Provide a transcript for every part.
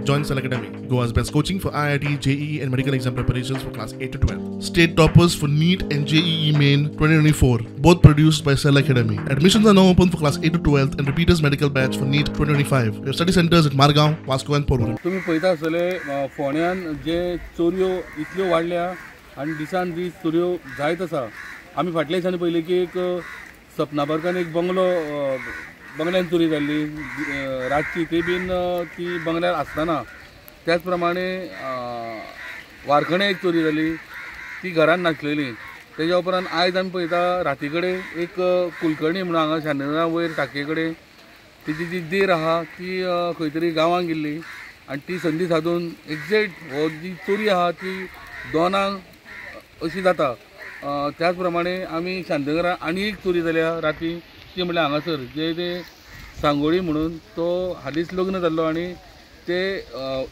Join Select Academy, Goa's best coaching for IIT, JEE and medical exam preparations for class 8 to 12. State toppers for NEET and JEE Main 2024, both produced by Select Academy. Admissions are now open for class 8 to 12th and repeaters medical batch for NEET 2025. We have study centers at Margaon, Vasco and Porvorim. तुम्ही पळयता आसतले फोंड्यान जे चोरयो इतल्यो वाडल्या आनी दिसान दीस चोरयो जायत आसा. आमी फाटल्या दिसांनी पयले की एक सपनाबारकान एक बंगल्यान चोरी जाल्ली रातची ती बीन ती बंगल्यार आसतना. त्याच प्रमाणे वारखणे एक चोरी जाली ती घरान नासलेली. तेज्या उपरांत आयज आमी पळयता राती कडेन एक कुलकर्णी म्हणून हांगा शांतीनगरा वयर टाकये कडेन तिची जी देर आहा ती खंय तरी गांवांत गेल्ली आनी ती संदी साधून एक्झॅक्ट हो जी चोरी आहा ती दोनांक अशी जाता. त्याच प्रमाणे आमी शांतीनगरा आनी एक चोरी जाल्या राती ती म्हळ्यार हांगासर जे ते सांगोळी म्हणून तो हालींच लग्न जाल्लो आनी ते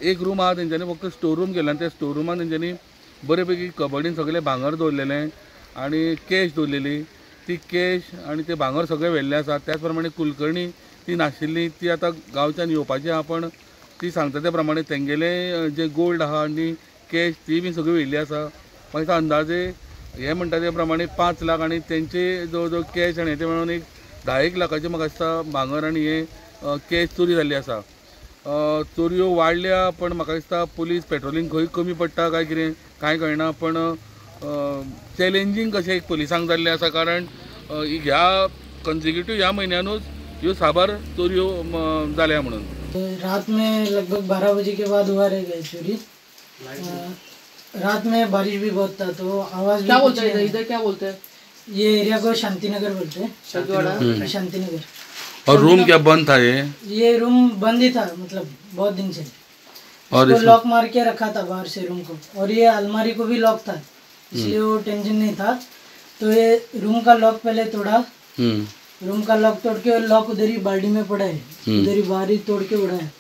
एक रूम आहा तेंच्यांनी फक्त स्टोर रूम केला आनी त्या स्टोर रूमान तेंच्यांनी बरे पैकी कबडीन सगळें भांगर दवरलेलें आनी कॅश दवरलेली. ती कॅश आनी ते भांगर सगळें व्हेल्लें आसा. त्याच प्रमाणे कुलकर्णी ती नाशिल्ली ती आतां गांवच्यान येवपाची आहा पण ती सांगता त्या प्रमाणे तेंगेले जे गोल्ड आहा आनी कॅश ती बी सगळी व्हेल्ली आसा. मागीर अंदाजे हे म्हणटा त्या प्रमाणे 5 लाख आनी तेंचे जवळ जवळ कॅश आनी ते मेळून एक 10 लाखाचे म्हाका दिसता भांगर आनी हे कॅश चोरी जाल्ली आसा. चोरयो वाडल्या पण म्हाका दिसता पुलीस पेट्रोलिंग खंय कमी पडटा काय कितें कांय कळना पण चॅलेंजींग कशें एक पुलिसांक जाल्लें आसा कारण ह्या कन्सिक्युटिव्ह ह्या म्हयन्यानूच ह्यो साबार चोरयो जाल्या म्हणून. रात में लगभग 12 बजे के बाद हुआ रहेगा चोरी. रात में बारिश भी बहुत था तो आवाज क्या बोलते हैं इधर क्या बोलते हैं ये एरिया को शांतिनगर बोलते हैं. शांतिनगर. और रूम क्या बंद था ये रूम बंद ही था मतलब बहुत दिन से. और इसको लॉक मार के रखा था बाहर से रूम को और ये अलमारी को भी लॉक था इसलिए वो टेंशन नहीं था. तो ये रूम का लॉक पहले तोड़ा. रूम का लॉक तोड़ के लॉक उधर ही बाल्टी में पड़ा है उधर ही बाहर ही तोड़ के उड़ा है.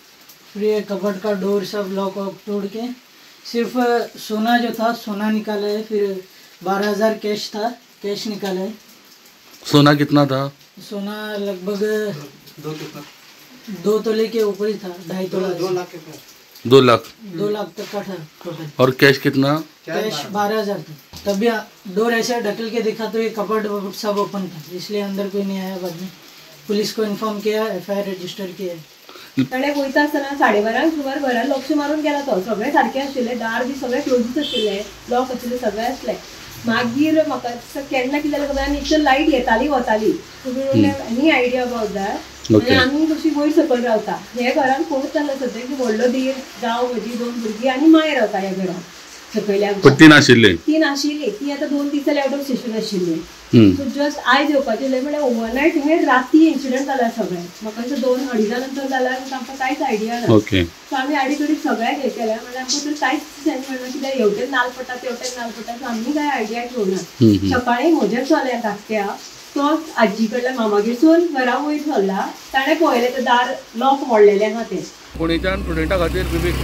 फिर ये कबर्ड का डोर सब लॉक वॉक तोड़ के सिर्फ सोना जो था सोना निकाला है. फिर 12,000 कैश था कैश निकाला है. सोना कितना था? सोना लगभग 2 तोले के ऊपर ही था. 2.5 तोला 2 लाख के 2 लाख 2 लाख तक का था टोटल. और कैश कितना? कैश 12,000 था. तभी डोर ऐसे ढकल के देखा तो ये कपड़ सब ओपन था इसलिए अंदर कोई नहीं आया. बाद में पुलिस को इन्फॉर्म किया FIR रजिस्टर किया. ताणे वयता आसतना 12:30 सुमार घरान लक्ष मारून गेला तो. सगळे सारखे आशिल्ले दार बी सगळे क्लोजीस आशिल्ले लॉक आशिल्ले सगळे आसले. मागीर म्हाका केन्ना कितें जालें खबर आनी इतली लायट येताली वताली. तुमी एनी आयडिया अबाउट दॅट. आनी आमी कशी वयर सकयल रावता हे घरान पळोवंक जालें सद्या की व्हडलो दीर जावं म्हजी 2 भुरगीं आनी माय रावता ह्या घरान सकयल्यान. ती नाशिल्ली ती आतां 2 दीस जाले आउट ऑफ स्टेशन आशिल्ली. सो जस्ट आयज येवपाचें म्हळ्यार ओवरनायट थिंगा राती इन्सिडंट जाला सगळें. म्हाका दिसता 2-2:30 नंतर जाल्यार आमकां कांयच आयडिया ना. सो आमी आडीकडे सगळ्याक हे केलें म्हणजे आमकां तर कांयच सेन्स मेळना कित्याक हेवटेन नाल पडटा तेवटेन नाल पडटा. सो आमी कांय आयडिया घेवना. सकाळीं म्हज्या चल्या धाकट्या तो आजी कडल्यान मामागेरसून घरा वयर सरला. ताणें पळयलें तें दार लॉक मोडलेलें आहा तें. पुणेच्यान स्टुडंटा खातीर विवेक